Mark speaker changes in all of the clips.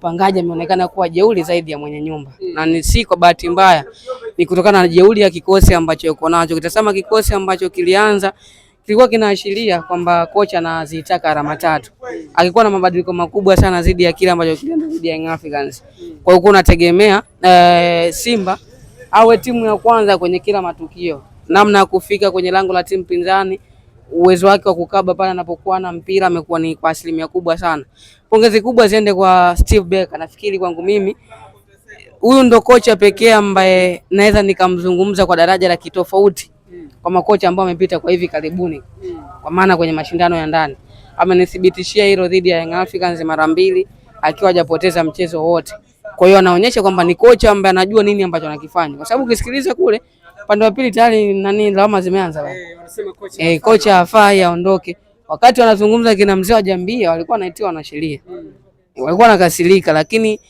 Speaker 1: Mpangaji ameonekana kuwa jeuri zaidi ya mwenye nyumba. Na ni si kwa bahati mbaya, ni kutokana na jeuri ya kikosi ambacho yuko nacho. Ukitazama kikosi ambacho kilianza kilikuwa kinaashiria kwamba kocha anazitaka alama 3. Akikuwa na mabadiliko makubwa sana zidi ya kile ambacho kilianza zidi ya Young Africans. Kwa hiyo unategemea Simba awe timu ya kwanza kwenye kila matukio. Namna ya kufika kwenye lango la timu pinzani, uwezo wake wa kukaba pale anapokuwa na mpira amekuwa ni kwa asilimia kubwa sana. Pongezi kubwa ziende kwa Steve Barker. Nafikiri kwangu mimi huyu ndo kocha pekee ambaye naweza nikamzungumza kwa daraja la kitofauti kwa makocha ambao wamepita kwa hivi karibuni, kwa maana kwenye mashindano ya ndani. Amenithibitishia hilo dhidi ya Young Africans mara 2 akiwa hajapoteza mchezo wote. Kwa hiyo anaonyesha kwamba ni kocha ambaye anajua nini ambacho anakifanya. Kwa sababu ukisikiliza kule pande wa pili tayari lawama zimeanza bwana. Wanasema kocha hafai aondoke. Wakati wanazungumza kina mzee wa Jambia walikuwa wanaitiwa na sheria. Walikuwa nakasirika, lakini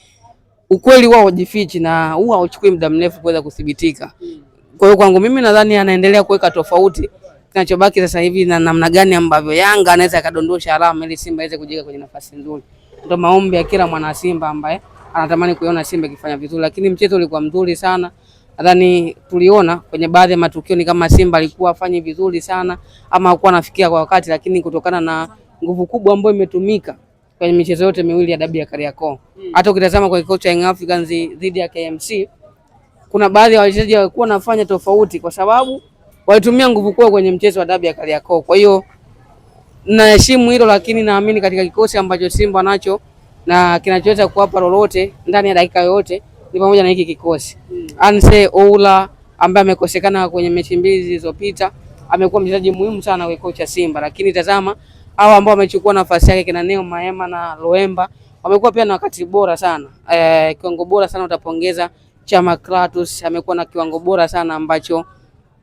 Speaker 1: ukweli wao hujifichi na huwa hauchukui muda mrefu kuweza kudhibitika. Kwa hiyo kwangu mimi nadhani anaendelea kuweka tofauti. Kinachobaki sasa hivi na namna gani ambavyo Yanga anaweza kadondosha alama ili Simba iweze kujiweka kwenye nafasi nzuri. Ndio maombi ya kila mwana Simba ambaye anatamani kuiona Simba ikifanya vizuri, lakini mchezo ulikuwa mzuri sana. Nadhani tuliona kwenye baadhi ya matukio ni kama Simba alikuwa afanye vizuri sana ama hakuwa anafikia kwa wakati, lakini kutokana na nguvu kubwa ambayo imetumika kwenye michezo yote miwili ya dabi ya Kariakoo. Hata ukitazama kwa kikosi cha Young Africans dhidi ya KMC, kuna baadhi ya wachezaji walikuwa wanafanya tofauti kwa sababu walitumia nguvu kubwa kwenye mchezo wa dabi ya Kariakoo. Kwa hiyo naheshimu hilo, lakini naamini katika kikosi ambacho Simba nacho na kinachoweza kuwapa lolote ndani ya dakika yote ni pamoja na hiki kikosi. Anse Oula ambaye amekosekana kwenye mechi 2 zilizopita, amekuwa mchezaji muhimu sana kwa kocha Simba, lakini tazama hao ambao wamechukua nafasi yake kina Neo Maema na Loemba wamekuwa pia na wakati bora sana. Kiwango bora sana utapongeza Chama Kratos, amekuwa na kiwango bora sana ambacho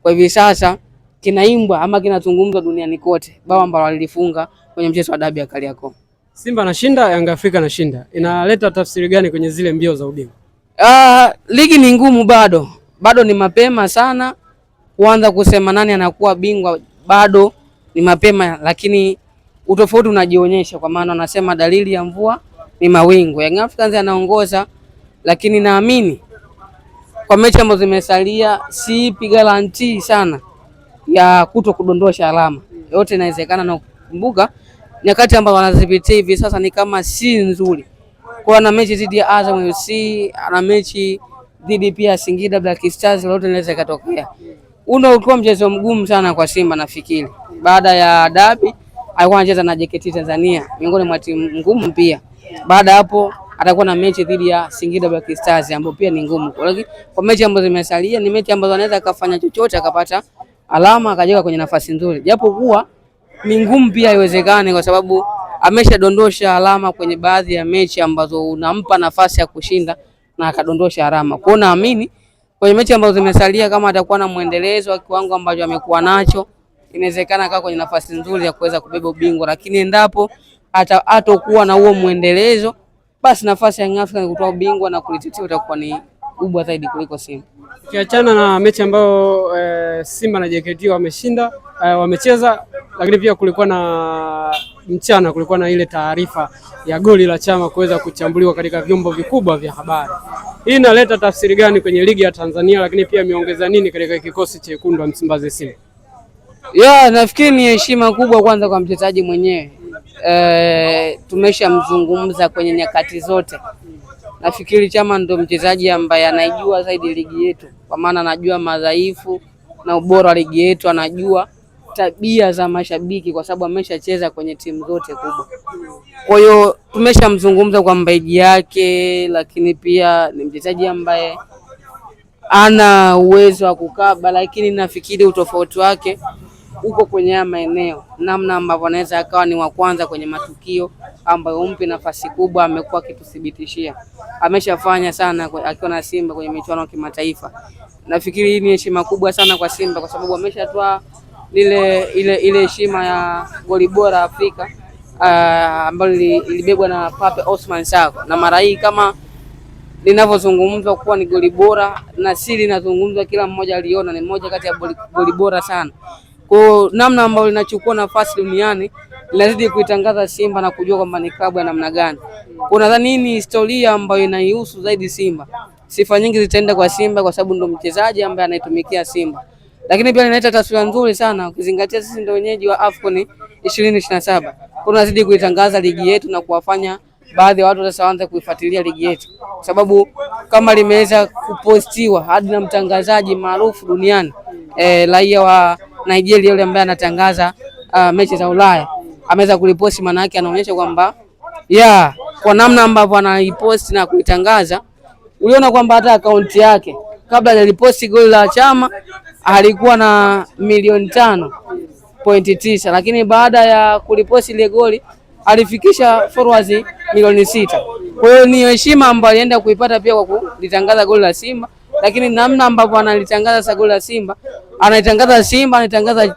Speaker 1: kwa hivi sasa kinaimbwa ama kinazungumzwa duniani kote. Bao ambalo walilifunga kwenye mchezo wa dabi ya Kariakoo.
Speaker 2: Simba anashinda, Yanga Afrika anashinda. Inaleta tafsiri gani kwenye zile mbio za ubingwa?
Speaker 1: Ligi ni ngumu bado. Bado ni mapema sana kuanza kusema nani anakuwa bingwa, bado ni mapema, lakini utofauti unajionyesha kwa maana wanasema dalili ya mvua ni mawingu. Young Africans anaongoza, lakini naamini kwa mechi ambazo zimesalia siipi guarantee sana ya kuto kudondosha alama. Yote inawezekana, na kumbuka nyakati ambazo wanazipitia hivi sasa ni kama si nzuri. Kwa na mechi dhidi ya Azam FC, ana mechi dhidi pia Singida Black Stars, lote inaweza katokea. Ulikuwa mchezo mgumu sana kwa Simba nafikiri. Baada ya dabi alikuwa anacheza na JKT Tanzania, miongoni mwa timu ngumu pia. Baada hapo atakuwa na mechi dhidi ya Singida Black Stars ambayo pia ni ngumu. Kwa mechi ambazo zimesalia ni mechi ambazo anaweza kufanya chochote akapata alama akajiweka kwenye nafasi nzuri. Japo kuwa ni ngumu pia iwezekane kwa sababu ameshadondosha alama kwenye baadhi ya mechi ambazo unampa nafasi ya kushinda na akadondosha alama. Kwa hiyo naamini kwenye mechi ambazo zimesalia kama atakuwa na muendelezo wa kiwango ambacho amekuwa nacho, inawezekana akawa kwenye nafasi nzuri ya kuweza kubeba ubingwa, lakini endapo hatakuwa na huo muendelezo, basi nafasi ya Young Africans kutoa ubingwa na kulitetea itakuwa ni kubwa zaidi kuliko Simba.
Speaker 2: Kiachana na mechi ambayo Simba na JKT wameshinda, wamecheza, lakini pia kulikuwa na mchana kulikuwa na ile taarifa ya goli la Chama kuweza kuchambuliwa katika vyombo vikubwa vya habari. Hii inaleta tafsiri gani kwenye ligi ya Tanzania, lakini pia imeongeza nini katika kikosi cha Wekundu wa Msimbazi Simba?
Speaker 1: Nafikiri ni heshima kubwa kwanza kwa mchezaji mwenyewe. Tumeshamzungumza kwenye nyakati zote. Nafikiri Chama ndo mchezaji ambaye anaijua zaidi ligi yetu, kwa maana anajua madhaifu na ubora wa ligi yetu, anajua tabia za mashabiki kwa sababu ameshacheza kwenye timu zote kubwa. Kwa hiyo tumeshamzungumza kwa mbaiji yake, lakini pia ni mchezaji ambaye ana uwezo wa kukaba, lakini nafikiri utofauti wake uko kwenye maeneo, namna ambavyo anaweza akawa ni wa kwanza kwenye matukio ambayo umpi nafasi kubwa. Amekuwa akituthibitishia, ameshafanya sana akiwa na Simba kwenye michuano ya kimataifa. Nafikiri hii ni heshima kubwa sana kwa Simba kwa sababu ameshatoa ile heshima ya goli bora Afrika ambalo ilibebwa na Pape Osman Sako, na mara hii kama linavyozungumzwa kuwa ni goli bora na siri inazungumzwa, kila mmoja aliona ni moja kati ya goli bora sana. Kwa namna ambayo linachukua nafasi duniani linazidi kuitangaza Simba na kujua kwamba ni klabu ya namna gani. Kwa nadhani ni historia ambayo inaihusu zaidi Simba. Sifa nyingi zitaenda kwa Simba kwa sababu ndo mchezaji ambaye anaitumikia Simba. Lakini pia inaleta taswira nzuri sana ukizingatia sisi ndio wenyeji wa AFCON 2027. Tunazidi kuitangaza ligi yetu na kuwafanya baadhi ya watu sasa waanze kuifuatilia ligi yetu. Kwa sababu kama limeweza kupostiwa hadi na mtangazaji maarufu duniani raia wa Nigeria yule ambaye anatangaza mechi za Ulaya ameweza kuliposti, maana yake anaonyesha kwamba kwa namna ambavyo anaiposti na kuitangaza, uliona kwamba hata akaunti yake kabla hajaliposti goli la Chama alikuwa na milioni 5.9, lakini baada ya kuliposti ile goli alifikisha followers milioni 6. Kwa hiyo ni heshima ambayo alienda kuipata pia kwa kulitangaza goli la Simba, lakini namna ambavyo analitangaza sa goli la Simba, anaitangaza Simba,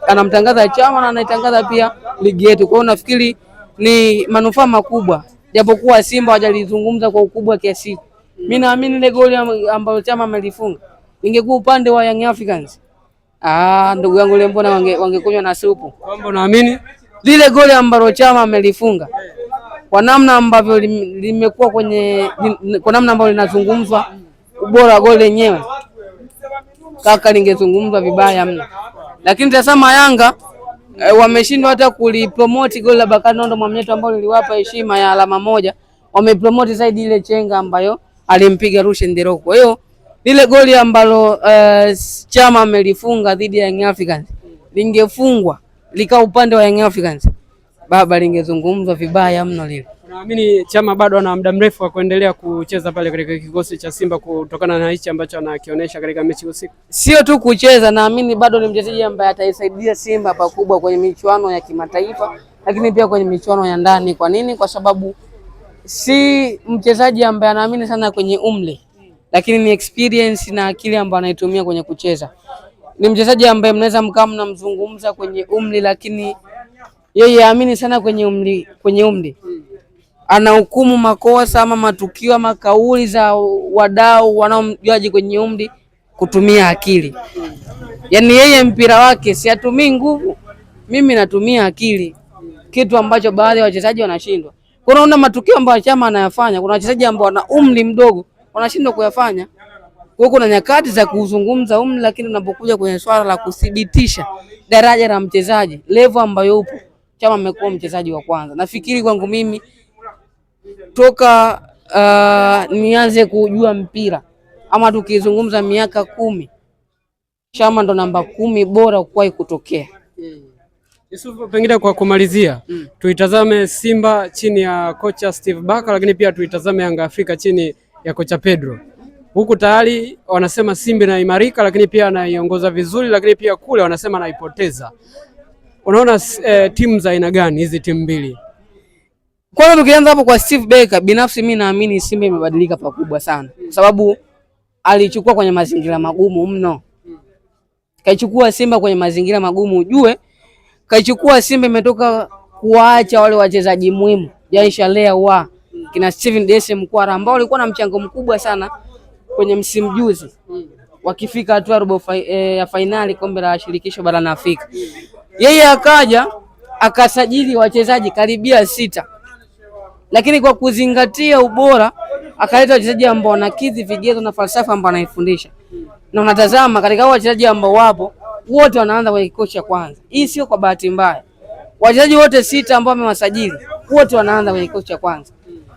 Speaker 1: anamtangaza Chama na anaitangaza pia ligi yetu. Kwa hiyo nafikiri ni manufaa makubwa, japokuwa Simba hajalizungumza kwa ukubwa kiasi. Mimi naamini ile goli ambayo Chama amelifunga ingekuwa upande wa Young Africans, ndugu yangu ile mbona wangekunywa na supu.
Speaker 2: Kwamba naamini
Speaker 1: lile goli ambalo Chama amelifunga kwa namna ambavyo limekuwa kwa namna ambavyo linazungumzwa, ubora wa goli lenyewe kaka lingezungumzwa vibaya mno. Lakini tazama Yanga wameshindwa hata kulipromote goli la Bakari Nondo Mwamnyeto ambalo liliwapa heshima ya alama 1. Wamepromote zaidi ile chenga ambayo alimpiga Rushen De Reuck. Kwa hiyo lile goli ambalo Chama amelifunga dhidi ya Young Africans lingefungwa lika upande wa Young Africans, baba lingezungumzwa vibaya mno lile.
Speaker 2: Naamini Chama bado ana muda mrefu wa kuendelea kucheza pale katika kikosi cha Simba kutokana na hichi ambacho anakionyesha katika mechi usiku.
Speaker 1: Sio tu kucheza, naamini bado ni mchezaji ambaye ataisaidia Simba pakubwa kwenye michuano ya kimataifa, lakini pia kwenye michuano ya ndani. Kwa nini? Kwa sababu si mchezaji ambaye anaamini sana kwenye umri, lakini ni experience na akili ambayo anaitumia kwenye kucheza. Ni mchezaji ambaye mnaweza mnamzungumza kwenye umri, lakini yeye aamini sana kwenye umri. Anahukumu makosa ama matukio ama kauli za wadau wanaomjaji kwenye umri kutumia akili. Yaani yeye mpira wake si atumii nguvu, mimi natumia akili, kitu ambacho baadhi ya wachezaji wanashindwa. Kuna matukio ambayo Chama anayafanya, kuna wachezaji ambao wana umri mdogo wanashindwa kuyafanya. Kwa hiyo kuna nyakati za kuzungumza umri, lakini unapokuja kwenye swala la kudhibitisha daraja la mchezaji, level ambayo upo, Chama amekuwa mchezaji wa kwanza. Nafikiri kwangu mimi toka nianze kujua mpira ama tukizungumza miaka 10, Chama ndo namba 10 bora kuwahi kutokea.
Speaker 2: Yusufu, pengine kwa kumalizia, tuitazame Simba chini ya kocha Steve Barker, lakini pia tuitazame Yanga Afrika chini ya kocha Pedro. Huku tayari wanasema Simba inaimarika, lakini pia anaiongoza vizuri, lakini pia kule wanasema anaipoteza. Unaona timu za aina gani hizi timu mbili?
Speaker 1: Kwanza tukianza hapo kwa Steve Barker, binafsi mimi naamini Simba imebadilika pakubwa sana, kwa sababu alichukua kwenye mazingira magumu mno. Kaichukua Simba kwenye mazingira magumu, ujue kaichukua Simba imetoka kuacha wale wachezaji muhimu, Jaisha Lea kina Steven Dese Mkwara ambao walikuwa na mchango mkubwa sana kwenye msimu juzi wakifika hatua robo ya finali kombe la shirikisho barani Afrika. Yeye akaja akasajili wachezaji karibia 6, lakini kwa kuzingatia ubora akaleta wachezaji ambao wanakidhi vigezo na falsafa ambayo anaifundisha. Na unatazama katika wachezaji ambao wapo wote wanaanza kwenye kikosi cha kwanza. Hii sio kwa bahati mbaya. Wachezaji wote 6 ambao amewasajili wote wanaanza kwenye kikosi cha kwanza.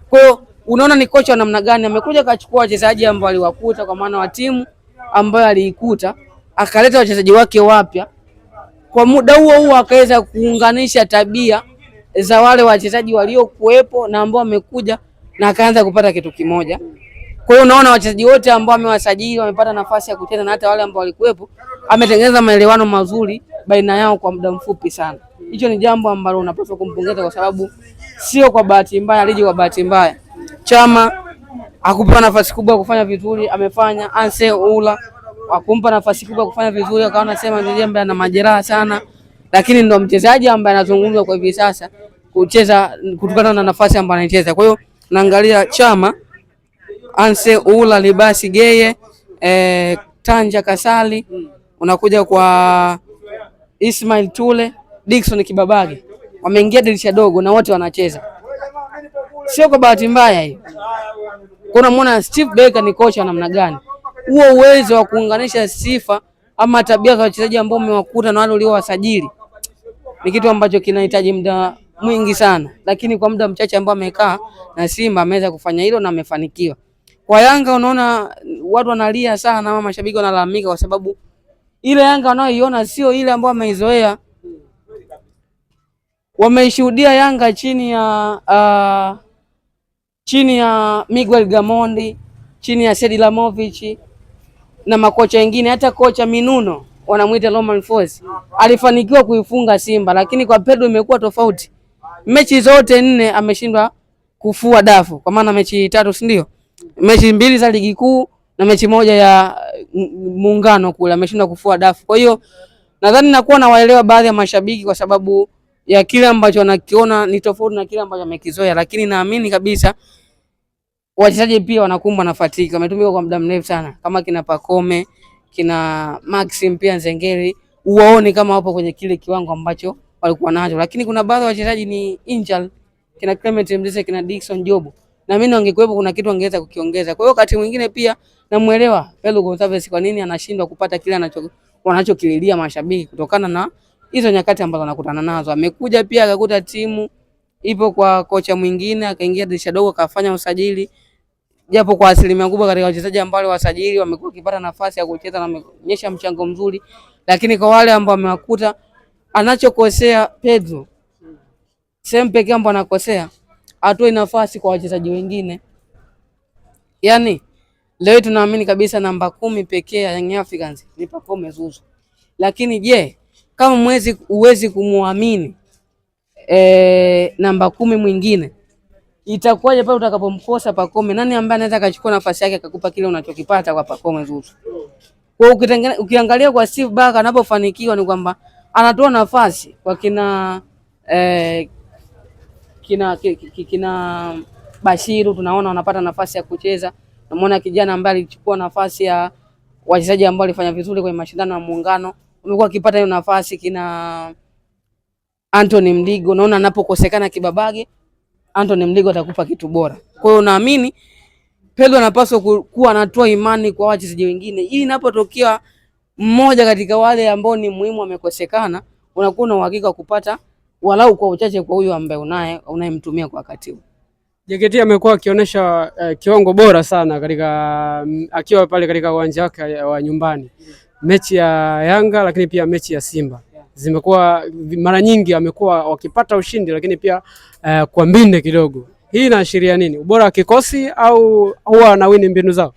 Speaker 1: Kwa hiyo unaona ni kocha wa namna gani amekuja kachukua wachezaji ambao aliwakuta kwa maana wa timu ambayo aliikuta, akaleta wachezaji wake wapya. Kwa muda huo akaweza kuunganisha tabia za wale wachezaji waliokuepo na ambao wamekuja na akaanza kupata kitu kimoja. Kwa hiyo unaona wachezaji wote ambao amewasajili wamepata nafasi ya kucheza na hata wale ambao walikuepo ametengeneza maelewano mazuri baina yao kwa muda mfupi sana. Hicho ni jambo ambalo unapaswa kumpongeza kwa sababu sio kwa bahati mbaya, aliji kwa bahati mbaya. Chama akupewa nafasi kubwa kufanya vizuri, amefanya. Anse Ula akumpa nafasi kubwa kufanya vizuri, akaona sema ndiye ambaye ana majeraha sana, lakini ndo mchezaji ambaye anazungumzwa kwa hivi sasa kucheza kutokana na nafasi ambayo anacheza. Kwa hiyo naangalia Chama, Anse Ula, Libasi Geye, Tanja Kasali, unakuja kwa Ismail Tule, Dickson Kibabage wameingia dirisha dogo na wote wanacheza. Sio kwa bahati mbaya hiyo. Kuna muona Steve Baker ni kocha namna gani? Huo uwezo wa kuunganisha sifa ama tabia za wachezaji ambao umewakuta na wale uliowasajili ni kitu ambacho kinahitaji muda mwingi sana, lakini kwa muda mchache ambao amekaa na Simba ameweza kufanya hilo na amefanikiwa. Kwa Yanga unaona watu wanalia sana ama mashabiki wanalalamika kwa sababu ile Yanga wanaoiona sio ile ambayo wameizoea. Wameishuhudia Yanga chini ya Miguel Gamondi, chini ya Sedi Lamovic na makocha wengine, hata kocha Minuno wanamuita Roman Force alifanikiwa kuifunga Simba, lakini kwa Pedro imekuwa tofauti. Mechi zote 4 ameshindwa kufua dafu, kwa maana mechi 3 si ndio? Mechi 2 za ligi kuu na mechi 1 ya muungano kule ameshindwa kufua dafu. Kwa hiyo nadhani nakuwa nawaelewa baadhi ya mashabiki kwa sababu ya kile ambacho wanakiona ni tofauti na kile ambacho wamekizoea, lakini naamini kabisa wachezaji pia wanakumbwa na fatigue. Wametumika kwa muda mrefu sana kama kina Pacome, kina Maxim pia Nzengeli, uwaone kama wapo kwenye kile kiwango ambacho walikuwa nacho, lakini kuna baadhi ya wachezaji ni injured, kina Clement Mzize, kina Dickson Jobo, na mimi wangekuepo kuna kitu angeweza kukiongeza. Kwa hiyo wakati mwingine pia namuelewa Pedro Gonçalves kwa nini anashindwa kupata kile wanachokililia mashabiki kutokana na hizo nyakati ambazo anakutana nazo. Amekuja pia akakuta timu ipo kwa kocha mwingine, akaingia dirisha dogo akafanya usajili, japo kwa asilimia kubwa katika wachezaji ambao wasajili wamekuwa kipata nafasi ya kucheza na wameonyesha mchango mzuri, lakini kwa wale ambao wamewakuta anachokosea Pedro, sehemu pekee ambapo anakosea atoe nafasi kwa wachezaji wengine. Yaani leo tunaamini kabisa namba 10 pekee ya Young Africans ni Pacome Zouzoua. Lakini je, kama uwezi kumuamini namba 10 mwingine, itakuwaje pale utakapomkosa Pacome? Nani ambaye anaweza akachukua nafasi yake akakupa kile unachokipata kwa Pacome Zouzoua? Kwa ukiangalia kwa Steve Barker anapofanikiwa ni kwamba anatoa nafasi kwa kina Bashiru, tunaona wanapata nafasi ya kucheza. Tunaona kijana ambaye alichukua nafasi ya wachezaji ambao walifanya vizuri kwenye mashindano ya muungano, umekuwa akipata hiyo nafasi. Kina Anthony Mligo, naona anapokosekana Kibabage, Anthony Mligo atakupa kitu bora. Kwa hiyo naamini Pedro anapaswa kuwa anatoa imani kwa wachezaji wengine. Hii inapotokea mmoja katika wale ambao ni muhimu amekosekana, unakuwa na uhakika wa kupata walau kwa uchache kwa huyo ambaye unayemtumia kwa wakati huu.
Speaker 2: JKT amekuwa akionyesha kiwango bora sana akiwa pale katika uwanja wake wa nyumbani. Mechi ya Yanga lakini pia mechi ya Simba zimekuwa mara nyingi amekuwa wakipata ushindi, lakini pia kwa mbinde kidogo. Hii inaashiria nini? Ubora wa kikosi au huwa na wini mbinu zao?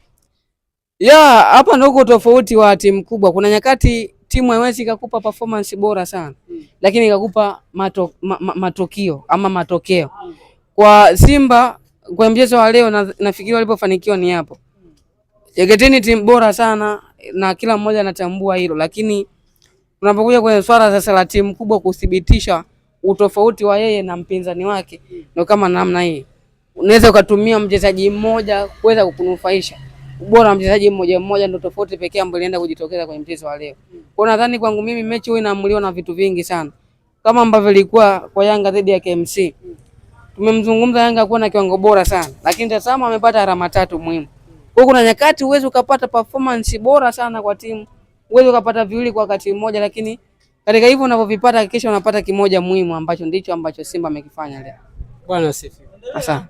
Speaker 1: Hapa ndio tofauti wa timu kubwa. Kuna nyakati timu haiwezi kukupa performance bora sana, lakini ikakupa matokeo ama matokeo. Kwa Simba kwa mchezo wa leo nafikiri walipofanikiwa ni hapo. JKT ni timu bora sana na kila mmoja anatambua hilo, lakini unapokuja kwenye swala sasa la timu kubwa kudhibitisha utofauti wa yeye na mpinzani wake, ndio kama namna hii. Unaweza ukatumia mchezaji mmoja kuweza kukunufaisha. Ubora wa mchezaji mmoja ndio tofauti pekee ambayo ilienda kujitokeza kwenye mchezo wa leo. Kwa nadhani kwangu mimi mechi hii inaamuliwa na vitu vingi sana. Kama ambavyo ilikuwa kwa Yanga dhidi ya KMC. Tumemzungumza Yanga kuwa na kiwango bora sana, lakini tazama amepata alama 3 muhimu. Kwa kuna nyakati uwezo ukapata performance bora sana kwa timu, uwezo ukapata viwili kwa wakati mmoja, lakini katika hivyo unavyovipata kisha unapata kimoja muhimu ambacho ndicho ambacho Simba amekifanya leo.
Speaker 2: Bwana sifi.
Speaker 1: Asante.